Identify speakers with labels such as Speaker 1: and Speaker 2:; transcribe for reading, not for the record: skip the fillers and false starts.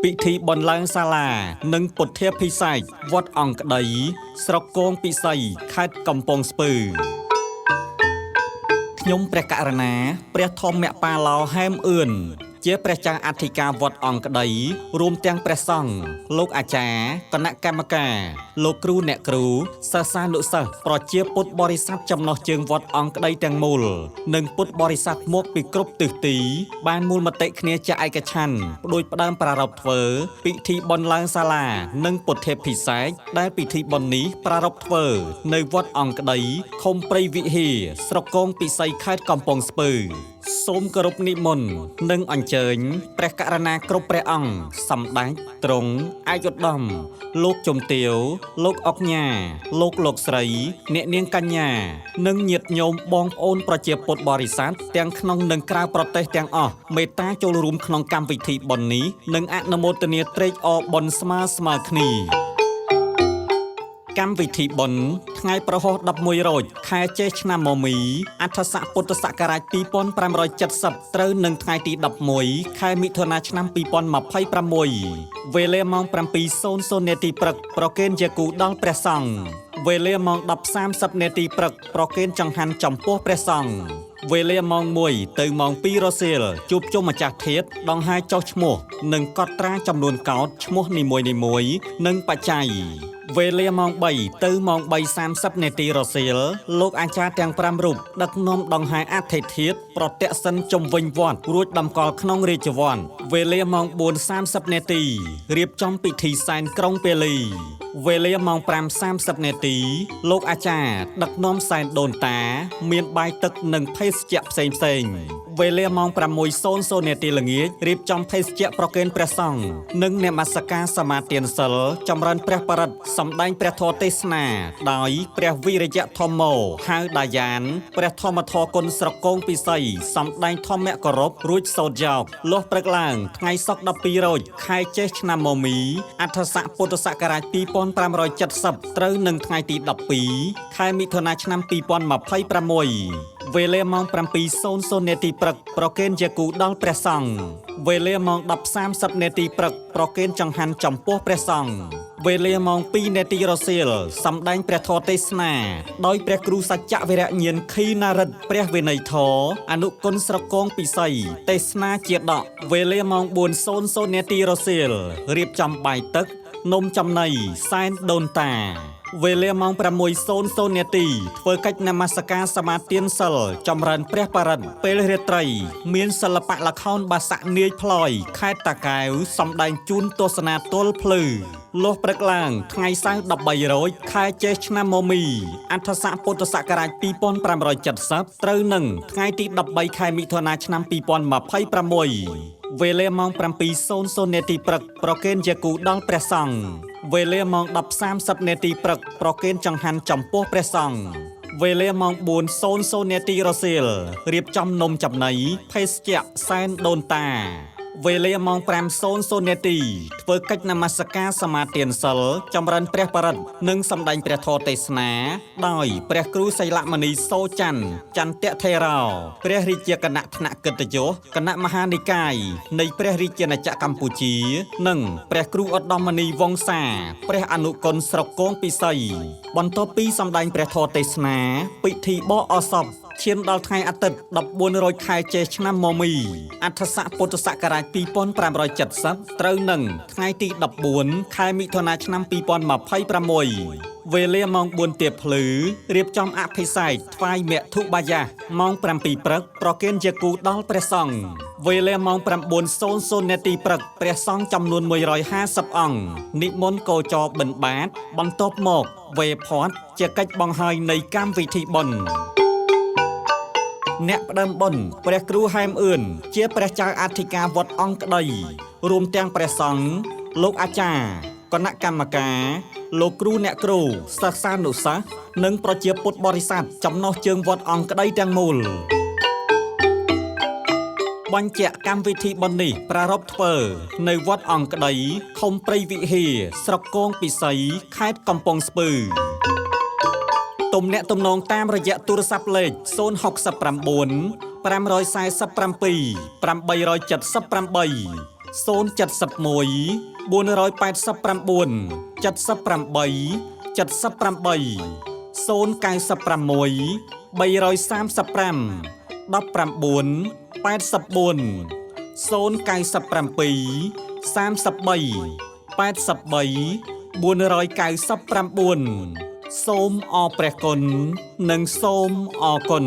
Speaker 1: ពិធីបន់ឡើងសាលានិងពុទ្ធាភិសេកវត្តអង្គក្តីស្រុកគងពិសីខេត្តកំពង់ស្ពឺខ្ញុំព្រះករណាព្រះធម្មបាឡោហែមអឿនជាព្រះចៅអធិការវត្តអង្គក្តីរួមទាំងព្រះសង្ឃលោកអាចារ្យគណៈកម្មការលោកគ្រូអ្នកគ្រូសិស្សានុសិស្សប្រជាពុទ្ធបរិស័ទចំណុះជើងវត្តអង្គក្តីទាំងមូលនិងពុទ្ធបរិស័ទមកពីគ្រប់ទិសទីបានមូលមតិគ្នាជាឯកច្ឆន្ទផ្ដួចផ្ដើមប្រារព្ធធ្វើពិធីបន់ឡើងសាលានិងពុទ្ធាភិសេកដែលពិធីបន់នេះប្រារព្ធធ្វើនៅវត្តអង្គក្តីឃុំព្រៃវិហារស្រុកគងពិសីខេត្តកំពង់ស្ពឺសូមគោរពនិមន្តនិងអញ្ជើញព្រះករុណាគ្រប់ព្រះអង្គសម្ដេចទ្រង់ឯកឧត្តមលោកជំទាវលោកអុកញ៉ាលោកស្រីអ្នកនាងកញ្ញានិងញាតិញោមបងប្អូនប្រជាពុទ្ធបរិស័ទទាំងក្នុងនិងក្រៅប្រទេសទាំងអស់មេត្តាចូលរួមក្នុងកម្មវិធីបុណ្យនេះនិងអនុមោទនាត្រេកអរបុណ្យស្មើគ្នាកម្មវិធីបុណ្យថ្ងៃប្រហោះ11រោចខែចេសឆ្នាំមមីអដ្ឋស័កពុទ្ធសករាជ2570ត្រូវនឹងថ្ងៃទី11ខែមិថុនាឆ្នាំ2026វេលាម៉ោង 7:00 នាទីព្រឹកប្រគេនជាគូដល់ព្រះសង្ឃវេលាម៉ោង 10:30 នាទីព្រឹកប្រគេនចង្ហាន់ចំពោះព្រះសង្ឃវេលាម៉ោង 1 ទៅម៉ោង 2 រសៀលជួបជុំម្ចាស់ធាតុដង្ហែចុះឈ្មោះនិងកត់ត្រាចំនួនកោដឈ្មោះនីមួយៗនិងបច្ច័យវេលាម៉ោង 3 ទៅម៉ោង 3:30 នាទីរសៀលលោកអាចារ្យទាំង5រូបដឹកនាំដង្ហែអធិធាតុប្រតិសិនជុំវិញវត្តរួចតម្កល់ក្នុងរាជវ័នវេលាម៉ោង 4:30 នាទីរៀបចំពិធីសែនក្រុងពាលីវេលាម៉ោង 5:30 នាទីលោកអាចារ្យដឹកនាំសែនដូនតាមានបាយទឹកនិងភេសជ្ជៈផ្សេងៗវេលាម៉ោង 6:00 នាទីល្ងាចរៀបចំភេសជ្ជៈប្រគេនព្រះសង្ឃនិងនមស្ការសមាទានសិលចម្រើនព្រះបរិត្តសម្ដែងព្រះធម៌ទេសនាដោយព្រះវិរិយធម្មោហៅដាយានព្រះធម្មធរគុណស្រុកគងពិសីសម្ដែងធម្មគោរពរួចសូត្រយោគលុះព្រឹកឡើងថ្ងៃសុក្រ12រោចខែចេសឆ្នាំមមីអដ្ឋស័កពុទ្ធសករាជ2570ត្រូវនឹងថ្ងៃទី12ខែមិថុនាឆ្នាំ2026វេលាម៉ោង 7:00 នាទីព្រឹកប្រគេនជាគូដល់ព្រះសង្ឃវេលាម៉ោង 10:30 នាទីព្រឹកប្រគេនចង្ហាន់ចំពោះព្រះសង្ឃវេលាម៉ោង 2 នាទីរសៀលសម្ដែងព្រះធម៌ទេសនាដោយព្រះគ្រូសច្ចវរញាណខីណារិទ្ធព្រះវិន័យធរអនុគុណស្រុកគងពិសីទេសនាជាដកវេលាម៉ោង 4:00 នាទីរសៀលរៀបចំបាយទឹកនំចំណីសែនដូនតាវេលាម៉ោង 6:00 នាទីធ្វើកិច្ចនមស្ការសមាទានសិលចម្រើនព្រះបរិត្តពេលរាត្រីមានសិល្បៈល្ខោនបាសាក់នាយផ្លយខេត្តតាកែវសម្ដែងជូនទស្សនាទល់ភ្លឺលុះព្រឹកឡើងថ្ងៃសៅរ៍13រោចខែចេសឆ្នាំមមីអដ្ឋស័កពុទ្ធសករាជ2570ត្រូវនឹងថ្ងៃទី13ខែមិថុនាឆ្នាំ2026វេលាម៉ោង 7:00 នាទីព្រឹកប្រគេនជាគូដល់ព្រះសង្ឃវេលាម៉ោង 10:30 នាទីព្រឹកប្រគេនចង្ហាន់ចំពោះព្រះសង្ឃវេលាម៉ោង 4:00 នាទីរសៀលរៀបចំនំចំណីភេសជ្ជៈសែនដូនតាវេលាម៉ោង 5:00 នាទីធ្វើកិច្ចនមស្ការសមាទានសិលចម្រើនព្រះបរិត្តនិងសម្ដែងព្រះធម៌ទេសនាដោយព្រះគ្រូសីលមនីសូច័ន្ទចន្ទថេរោព្រះរាជាគណៈថ្នាក់កិត្តិយសគណៈមហានិកាយនៃព្រះរាជាណាចក្រកម្ពុជានិងព្រះគ្រូឧត្តមនីវង្សាព្រះអនុគុណស្រុកគងពិសីបន្ទាប់ពីសម្ដែងព្រះធម៌ទេសនាពិធីបកអសពឈានដល់ថ្ងៃអាទិត្យ14រោចខែចេសឆ្នាំមមីអដ្ឋស័កពុទ្ធសករាជ2570ត្រូវនឹងថ្ងៃទី14ខែមិថុនាឆ្នាំ2026វេលាម៉ោង 4 ទៀបភ្លឺរៀបចំអភិសេកថ្វាយមធុបាយៈម៉ោង 7 ព្រឹកប្រគេនជាគូដល់ព្រះសង្ឃវេលាម៉ោង 9:00 នាទីព្រឹកព្រះសង្ឃចំនួន150អង្គនិមន្តគោចរបិណ្ឌបាតបន្ទាប់មកវេផាត់ជាកិច្ចបង្ហាញនៃកម្មវិធីបុណ្យអ្នកផ្ដើមបុណ្យព្រះគ្រូហែមអឿនជាព្រះចៅអធិការវត្តអង្គក្តីរួមទាំងព្រះសង្ឃលោកអាចារ្យគណៈកម្មការលោកគ្រូអ្នកគ្រូសិស្សានុសិស្សនិងប្រជាពុទ្ធបរិស័ទចំណុះជើងវត្តអង្គក្តីទាំងមូលបញ្ជាក់កម្មវិធីបុណ្យនេះប្រារព្ធធ្វើនៅវត្តអង្គក្តីឃុំព្រៃវិហារស្រុកគងពិសីខេត្តកំពង់ស្ពឺទំនាក់ទំនងតាមរយៈទូរស័ព្ទលេខ069 547 878 សូមអរព្រះគុណនិងសូមអរគុណ